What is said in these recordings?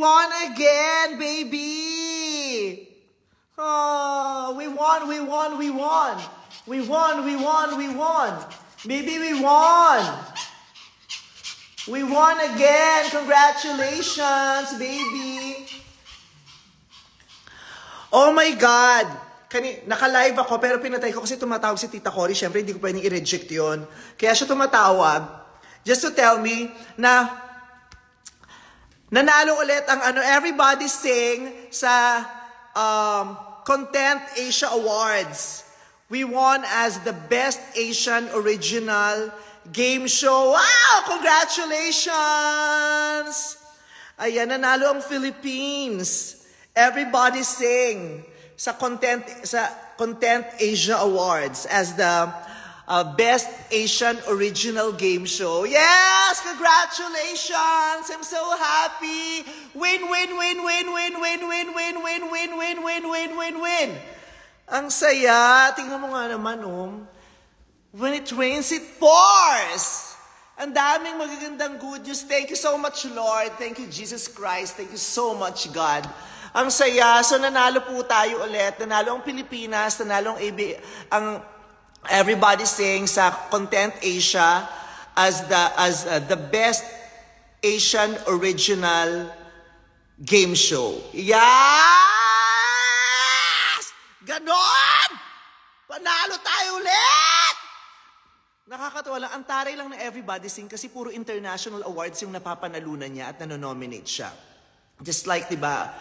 won again, baby! Oh, we won. Baby, we won! We won again! Congratulations, baby! Oh my God! Naka-live ako, pero pinatay ko kasi tumatawag si Tita Cory. Siyempre, hindi ko pwedeng i-reject yun. Kaya siya tumatawag just to tell me na nanalo ulit ang Everybody Sing sa Content Asia Awards. We won as the Best Asian Original Game Show. Wow! Congratulations! Ayan, nanalo ang Philippines. Everybody Sing sa Content Asia Awards as the Best Asian Original Game Show. Yes! Congratulations! I'm so happy! Win! Ang saya! Tingnan mo nga naman, when it rains, it pours! Ang daming magagandang good news. Thank you so much, Lord. Thank you, Jesus Christ. Thank you so much, God. Ang saya. So, nanalo po tayo ulit. Nanalo ang Pilipinas. Nanalo ang Everybody Sing sa Content Asia as the Best Asian Original Game Show. Yes! Ganon! Panalo tayo ulit! Nakakatawa lang. Ang taray lang na Everybody Sing kasi puro international awards yung napapanalunan niya at nanonominate siya. Just like, diba,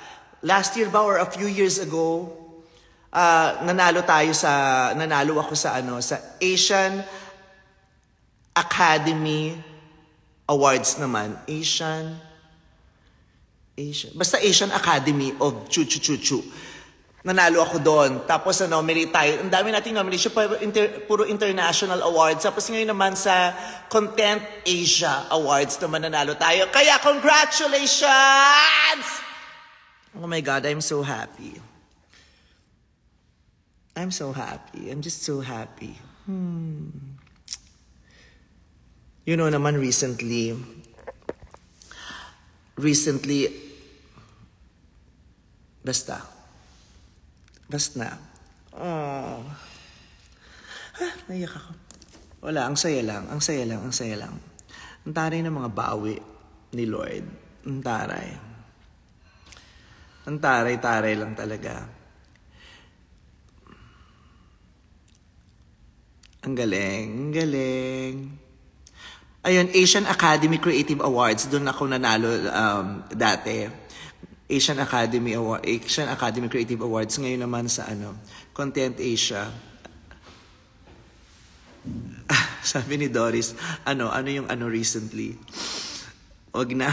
last year ba or a few years ago, nanalo ako sa Asian Academy Awards naman. Basta Asian Academy of Chu. Nanalo ako doon. Tapos na-nominate tayo. Ang dami nating nomination, puro international awards. Tapos ngayon naman sa Content Asia Awards naman nanalo tayo. Kaya congratulations! Oh my God, I'm so happy. I'm so happy. I'm just so happy. You know naman recently, basta. Oh. Naiyak ako. Wala, ang saya lang. Ang taray ng mga bawi ni Lord. Ang taray. Ang taray-taray lang talaga. Ang galing. Ayun, Asian Academy Creative Awards. Doon ako nanalo dati. Asian Academy Creative Awards. Ngayon naman sa Content Asia. Sabi ni Doris, ano yung recently? Wag na.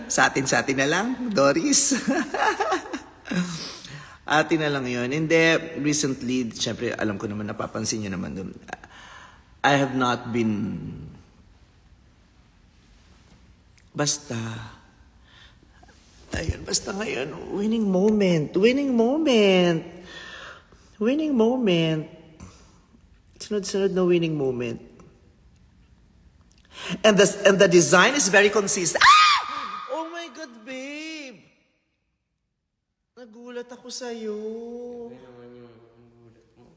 Sa atin na lang, Doris. Atin na lang yun. Hindi, recently, syempre, alam ko naman, napapansin nyo naman doon. I have not been... Basta ngayon, winning moment. Sunod-sunod na winning moment. And the design is very consistent. Oh my God, babe! Nagulat ako sa'yo. Ano naman yung gulat mo?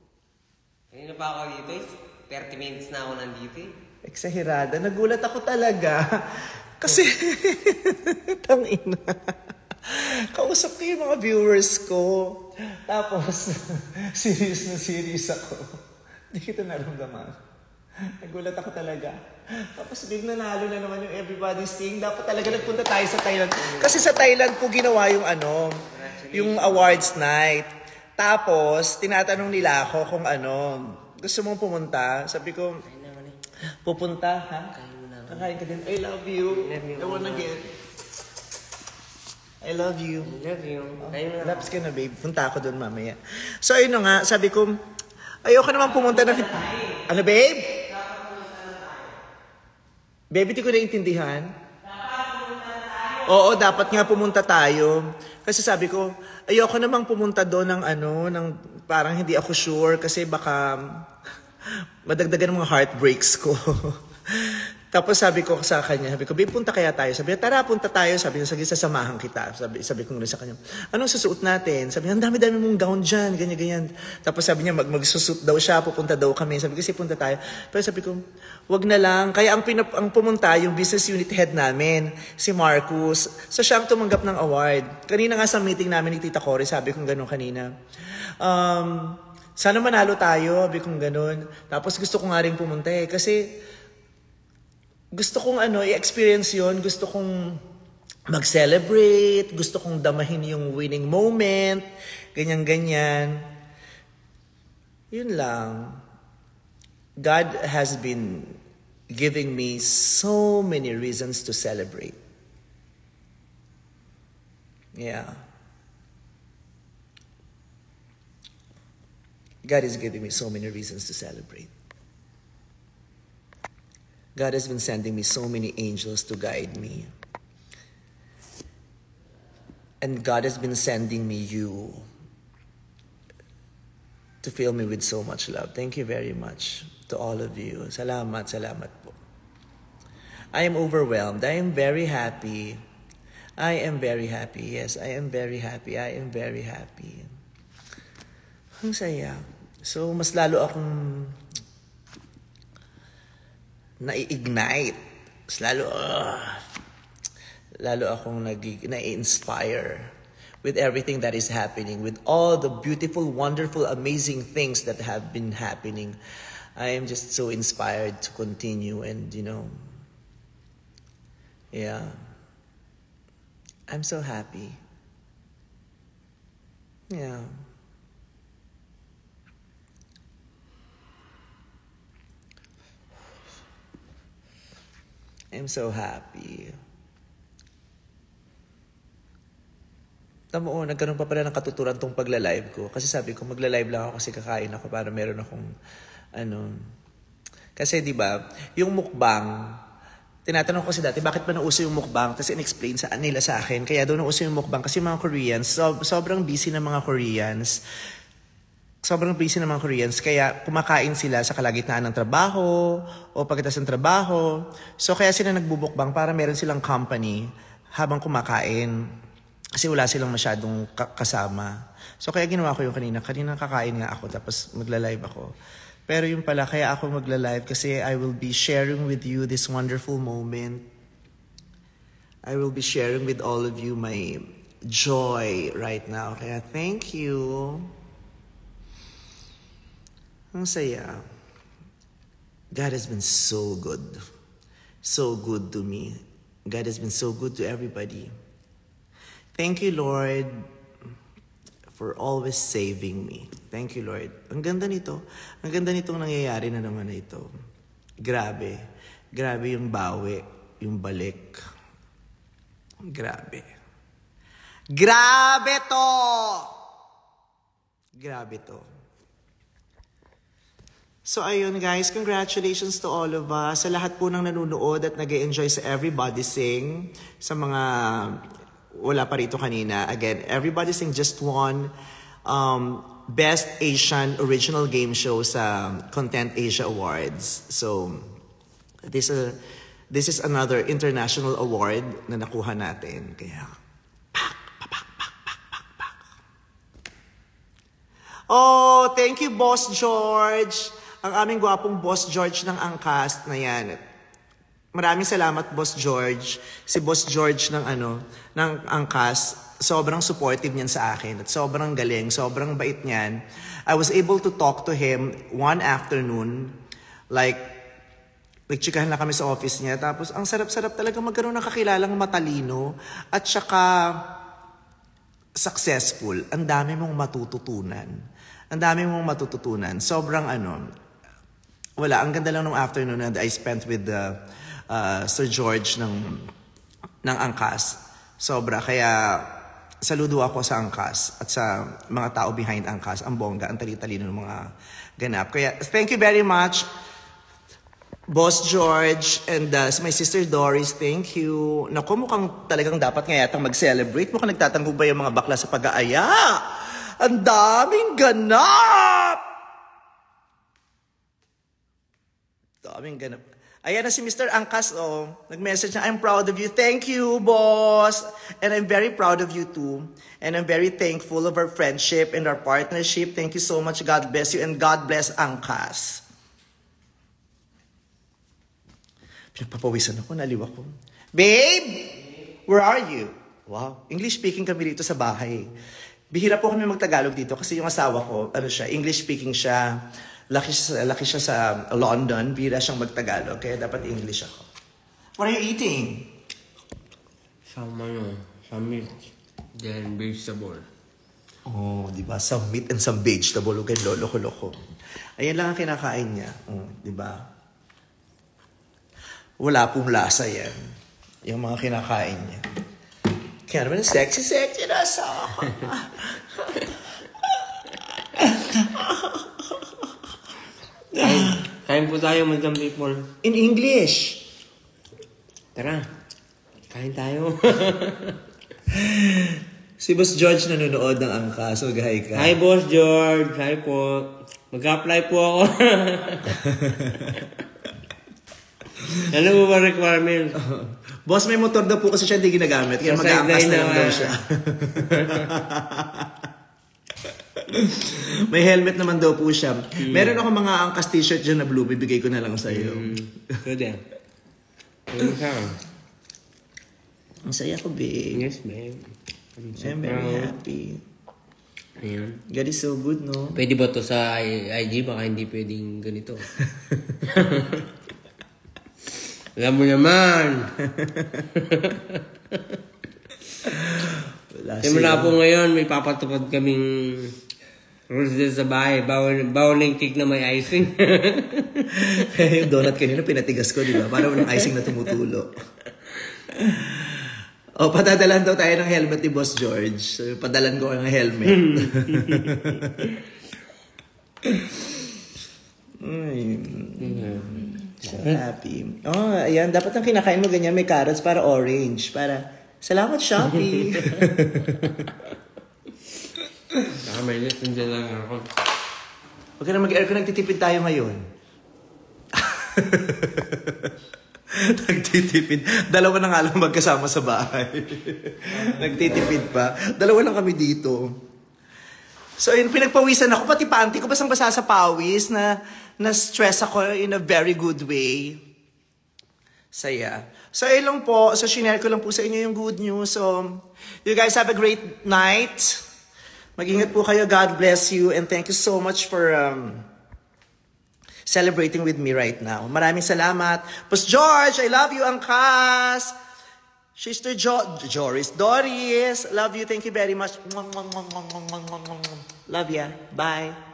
Kanina pa ako dito 30 minutes na ako nandito Eksahirada. Nagulat ako talaga. Kasi, tangina. Kausap ko yung mga viewers ko. Tapos, serious ako. Hindi kita naramdaman. Nagulat ako talaga. Tapos big nanalo na naman yung Everybody Sing. Dapat talaga nagpunta tayo sa Thailand. Kasi sa Thailand po ginawa yung yung awards night. Tapos, tinatanong nila ako kung gusto mong pumunta. Sabi ko, pupunta, ha? Kakain ka din. I love you. I wanna get. I love you. Laps ka na, babe. Punta ako doon mamaya. So, ayun na nga. Sabi ko, ayoko naman pumunta na. Ano, babe? Babe, di ko naiintindihan. Oo, dapat nga pumunta tayo. Kasi sabi ko, ayoko namang pumunta doon ng parang hindi ako sure kasi baka madagdagan ng mga heartbreaks ko. Tapos sabi ko sa kanya, sabi ko, babe, punta kaya tayo? Sabi niya, tara, punta tayo. Sabi niya, sige, sasamahan kita. Sabi ko sa kanya, anong susuot natin? Sabi niya, ang dami-dami mong gown dyan, ganyan-ganyan. Tapos sabi niya, magsusuot daw siya, pupunta daw kami. Sabi ko, kasi punta tayo. Pero sabi ko, wag na lang. Kaya ang pumunta, yung business unit head namin, si Marcus. So siya ang tumanggap ng award. Kanina nga sa meeting namin ni Tita Cory, sabi kong gano'n kanina. Sana manalo tayo, sabi kong gano'n. Tapos gusto ko nga rin pumunta kasi gusto kong i-experience yon, gusto kong mag-celebrate, gusto kong damahin yung winning moment, ganyan-ganyan. Yun lang. God has been giving me so many reasons to celebrate. Yeah. God is giving me so many reasons to celebrate. God has been sending me so many angels to guide me. And God has been sending me you to fill me with so much love. Thank you very much to all of you. Salamat, salamat po. I am overwhelmed. I am very happy. I am very happy. Yes, I am very happy. I am very happy. Ang saya. So, mas lalo akong nai-ignite. Lalo akong nai-inspire with everything that is happening, with all the beautiful, wonderful, amazing things that have been happening. I am just so inspired to continue and, yeah. I'm so happy. Yeah. I'm so happy. Tamo, nagkaroon pa pala ng katuturan tong pagla-live ko. Kasi sabi ko, magla-live lang ako kasi kakain ako para meron akong, Kasi di ba yung mukbang, tinatanong ko kasi dati, bakit ba nauso yung mukbang? Kasi in-explain nila sa akin. Kaya doon nauso yung mukbang. Kasi mga Koreans, sobrang busy ng mga Koreans. Kaya kumakain sila sa kalagitnaan ng trabaho o pagkatapos ng trabaho. So kaya sila nagbubukbang para meron silang company habang kumakain. Kasi wala silang masyadong kasama. So kaya ginawa ko yung kanina. Kanina kakain nga ako tapos magla-live ako. Pero yung pala, kaya ako magla-live kasi I will be sharing with you this wonderful moment. I will be sharing with all of you my joy right now. Kaya thank you. Ang saya. God has been so good. So good to me. God has been so good to everybody. Thank you, Lord, for always saving me. Thank you, Lord. Ang ganda nito. Ang ganda nitong nangyayari na naman na ito. Grabe. Grabe yung bawi. Yung balik. Grabe. Grabe to! Grabe to. So ayun guys, congratulations to all of us. Sa lahat po ng nanonood at nag-enjoy sa Everybody Sing. Sa mga wala pa rito kanina. Again, Everybody Sing just won Best Asian Original Game Show sa Content Asia Awards. So this is another international award na nakuha natin. Kaya oh, thank you, Boss George. Ang aming gwapong Boss George ng Angcast na yan. Maraming salamat, Boss George. Si Boss George ng Angcast, sobrang supportive niyan sa akin. At sobrang galing, sobrang bait niyan. I was able to talk to him one afternoon. Nagchikahan na kami sa office niya. Tapos, ang sarap-sarap talaga magkaroon ng kakilalang matalino. At saka, successful. Ang dami mong matututunan. Sobrang wala, ang ganda lang nung afternoon na I spent with Sir George ng Angcast. Sobra. Kaya saludo ako sa Angcast at sa mga tao behind Angcast. Ang bongga, ang tali-talino ng mga ganap. Kaya thank you very much, Boss George, and my sister Doris, thank you. Naku, mukhang talagang dapat nga yatang mag-celebrate. Mukhang nagtatanggol ba yung mga bakla sa pag-aaya? Ang daming ganap! Ayan na si Mr. Angkas, oh. Nag-message na, I'm proud of you. Thank you, boss. And I'm very proud of you too. And I'm very thankful of our friendship and our partnership. Thank you so much. God bless you and God bless Angkas. Pinagpapawisan ako, naliw ako. Babe! Where are you? Wow. English speaking kami dito sa bahay. Bihira po kami magtagalog dito kasi yung asawa ko, English speaking siya. Laki siya sa London. Bihira siyang magtagalog. Kaya dapat English ako. What are you eating? Some meat. Then vegetable. Oh, di ba? Some meat and some vegetable. Huwag kayo lolo-loko. Ayan lang ang kinakain niya. Di ba? Wala pong lasa yan. Yung mga kinakain niya. Kaya naman sexy na sa Kain po tayo, Madam People. In English. Tara, kain tayo. Si Boss George nanonood ng Angkas. So, hi ka. Hi, Boss George. Hi po. Mag-apply po ako. Ano po ba requirement? Boss, may motor daw po kasi siya hindi ginagamit. Kaya mag-Angkas na lang daw siya. May helmet naman daw po siya. Meron ako mga Angkas t-shirt dyan na blue. Bibigay ko na lang sa iyo. Pwede. Ano ka? Ang saya ko, babe. Yes, babe. I'm very happy. Ayan. God is so good, no? Pwede ba to sa IG? Baka hindi pwedeng ganito. Alam mo naman. Simula po ngayon, may papatupad kaming rules din sa bahay. Bawal ng cake na may icing. Yung donut kanina, pinatigas ko, di ba? Para walang icing na tumutulo. O, patadalan daw tayo ng helmet ni Boss George. So, padalan ko ng helmet. So happy. Oh, ayan. Dapat ang kinakain mo ganyan, may carrots para orange. Para, salamat Shopee. Saka may lesson dyan lang ako. Huwag ka na mag-aircon, nagtitipid tayo ngayon. Nagtitipid. Dalawa na nga lang magkasama sa bahay. Nagtitipid pa. Dalawa lang kami dito. So, yun, pinagpawisan ako. Pati panty ko basang-basa sa pawis na stress ako in a very good way. Saya. So, yun lang po. So, shinare ko lang po sa inyo yung good news. So, you guys have a great night. Mag-ingat po kayo. God bless you. And thank you so much for celebrating with me right now. Maraming salamat. Boss George, I love you, Angkas. Sister Doris, love you. Thank you very much. Love ya. Bye.